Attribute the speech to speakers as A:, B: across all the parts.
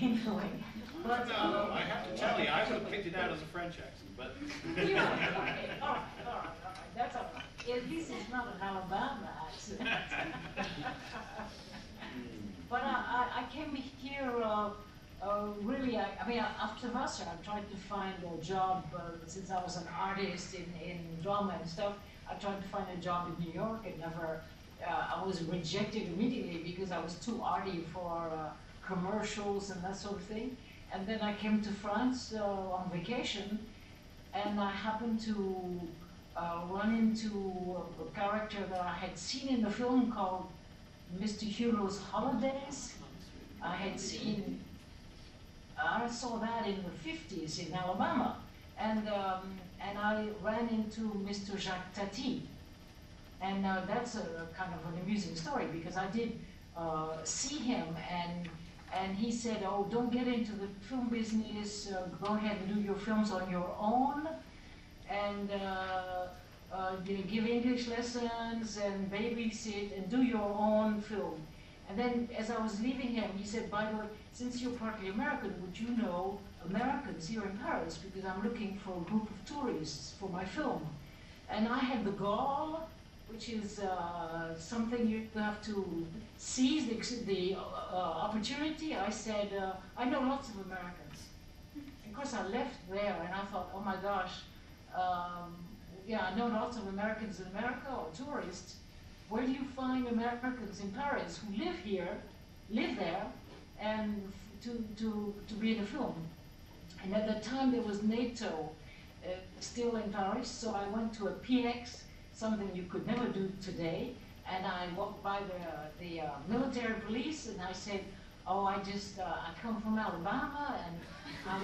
A: anyway. But,
B: no, I have to tell you, I would have picked it out as a French accent, but...
A: yeah, okay, all right, that's all right. At least it's not an Alabama accent. But I came here, really, I mean, after Vassar, I tried to find a job, since I was an artist in drama and stuff, I tried to find a job in New York and never, I was rejected immediately because I was too arty for commercials and that sort of thing. And then I came to France on vacation, and I happened to run into a character that I had seen in the film called Mr. Hulot's Holidays. I saw that in the 50s in Alabama, and I ran into Mr. Jacques Tati, and that's a kind of an amusing story because I did see him, and he said, "Oh, don't get into the film business. Go ahead and do your films on your own, and give English lessons and babysit and do your own film." And then as I was leaving him, he said, "By the way, since you're partly American, would you know Americans here in Paris? Because I'm looking for a group of tourists for my film." And I had the gall, which is something you have to seize the opportunity. I said, "I know lots of Americans." Of course, I left there and I thought, oh my gosh, yeah, I know lots of Americans in America or tourists. Where do you find Americans in Paris who live here, live there, and to be in a film? And at the time there was NATO still in Paris, so I went to a PX, something you could never do today, and I walked by the military police, and I said, "Oh, I come from Alabama, and I'm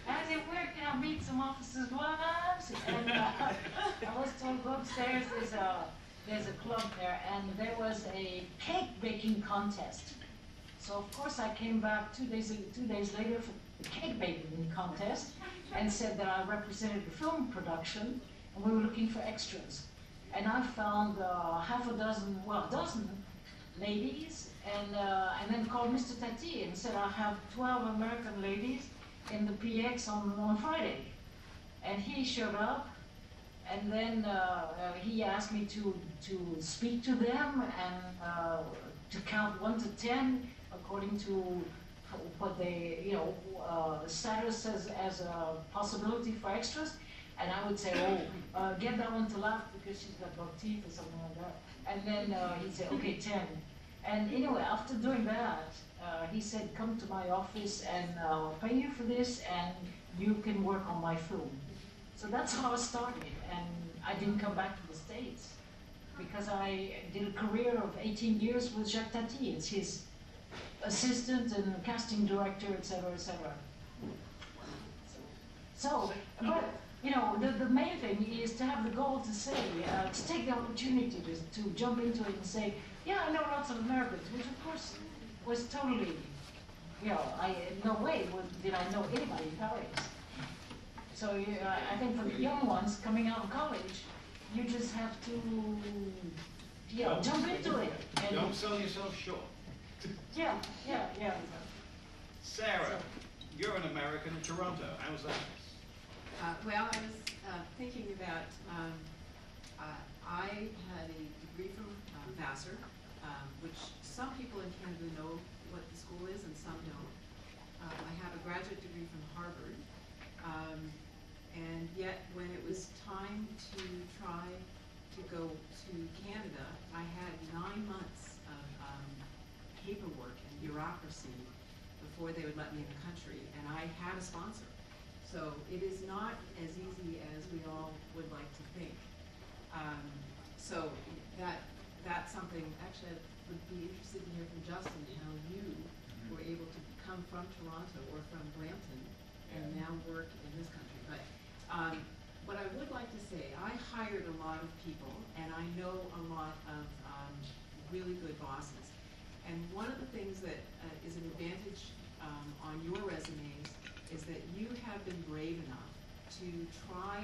A: I said, "Where can I meet some officers' wives?" And I was told, "Go upstairs, there's a club there," and there was a cake baking contest. So of course I came back 2 days later for the cake baking contest and said that I represented the film production and we were looking for extras. And I found a dozen ladies, and then called Mr. Tati and said, "I have 12 American ladies in the PX on Friday." And he showed up, and then he asked me to speak to them and to count 1 to 10 according to what they, status as a possibility for extras. And I would say, "Oh, get that one to laugh because she's got buck teeth," or something like that. And then he'd say, "Okay, 10. And anyway, after doing that, he said, "Come to my office and I'll pay you for this and you can work on my film." So that's how I started, and I didn't come back to the States because I did a career of 18 years with Jacques Tati. It's his assistant and casting director, etc., etc. So, but the main thing is to have the goal to say, to take the opportunity to jump into it and say, "Yeah, I know lots of Americans," which of course was totally, in no way did I know anybody in Paris. So I think for the young ones coming out of college, you just have to, jump into it. And
B: don't sell yourself short.
A: Yeah.
B: Sarah, you're an American in Toronto. How's that?
C: Well, I was thinking about, I had a degree from Vassar, which some people in Canada know what the school is and some don't. I have a graduate degree from Harvard, and yet when it was time to try to go to Canada, I had 9 months of paperwork and bureaucracy before they would let me in the country, and I had a sponsor. So it is not as easy as we all would like to think. So that's something, actually I would be interested to hear from Justin how you were able to come from Toronto or from Brampton and now work in this country. But what I would like to say, I hired a lot of people and I know a lot of really good bosses. And one of the things that is an advantage on your resumes is that you have been brave enough to try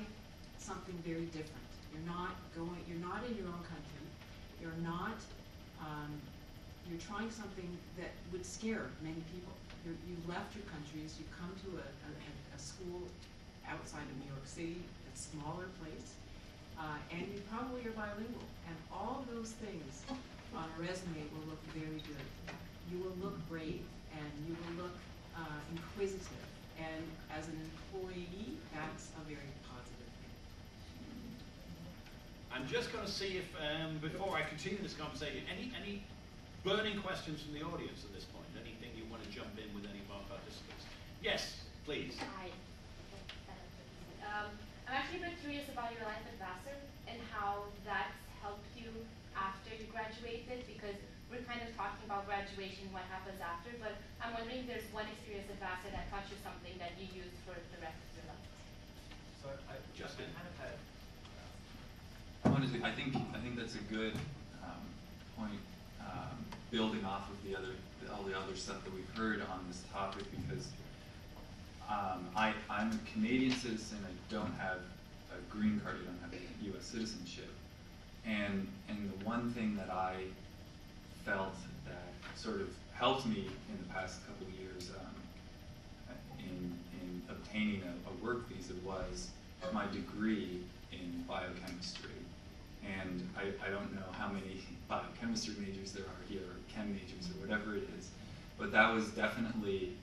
C: something very different. You're not in your own country. You're you're trying something that would scare many people. You've left your countries, you've come to a school outside of New York City, a smaller place, and you probably are bilingual. And all those things on a resume will look very good. You will look brave, and you will look inquisitive. And as an employee, that's a very positive thing.
B: I'm just going to see if, before I continue this conversation, any burning questions from the audience at this point? Anything you want to jump in with any of our participants? Yes, please.
D: Hi. I'm actually a bit curious about your life at Vassar and how that's helped you after you graduated, because we're kind of talking about graduation, what happens after, but I'm wondering if there's one experience at Vassar that taught you something that you use for the rest of your life.
E: So I kind of had.
F: Honestly, I think that's a good point, building off of all the other stuff that we've heard on this topic, because I'm a Canadian citizen. I don't have a green card. I don't have a U.S. citizenship, and the one thing that I felt that sort of helped me in the past couple of years in obtaining a work visa was my degree in biochemistry. And I don't know how many biochemistry majors there are here, or chem majors, or whatever it is, but that was definitely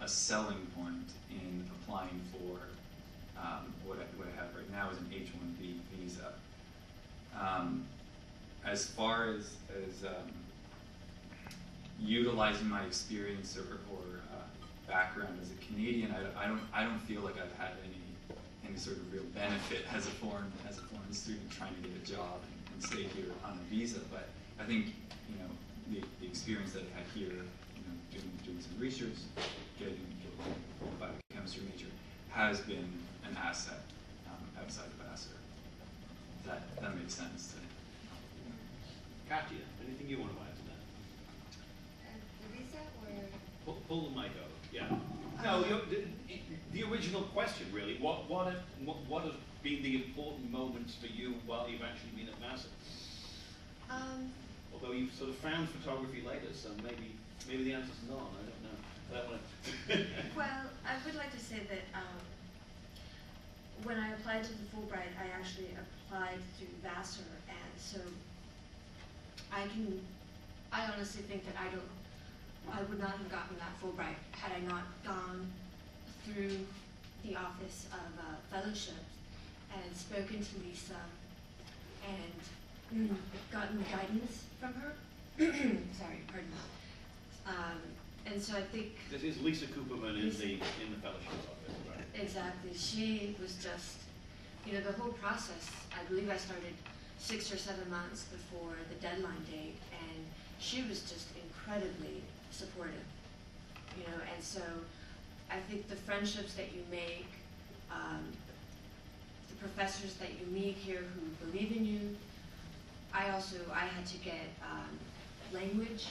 F: a selling point in applying for what I have right now is an H-1B visa. As far as utilizing my experience or background as a Canadian, I don't feel like I've had any sort of real benefit as a foreign student trying to get a job and stay here on a visa. But I think the experience that I had here, doing some research, getting a biochemistry major, has been an asset outside of Vassar. That makes sense.
B: Katya, anything you want to add to that?
G: The visa or?
B: Pull the mic over. Yeah. No, the original question really. What have been the important moments for you while you've actually been at Vassar? Although you've sort of found photography later, so maybe the answer's none. I don't know.
G: Well, I would like to say that when I applied to the Fulbright, I actually applied through Vassar, and so I honestly think that I would not have gotten that Fulbright had I not gone through the Office of Fellowships and spoken to Lisa and gotten guidance from her. Sorry, pardon me. And so I think
B: this is Lisa Cooperman in the fellowship office, right?
G: Exactly. She was just, the whole process. I believe I started 6 or 7 months before the deadline date, and she was just incredibly supportive. And so I think the friendships that you make, the professors that you meet here who believe in you. I had to get language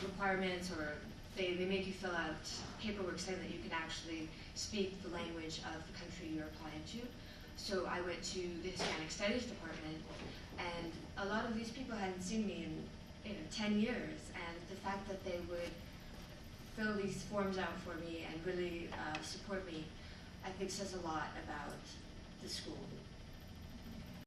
G: requirements, or they make you fill out paperwork saying that you can actually speak the language of the country you're applying to. So I went to the Hispanic Studies department, and a lot of these people hadn't seen me in 10 years, and the fact that they would fill these forms out for me and really support me, I think says a lot about the school.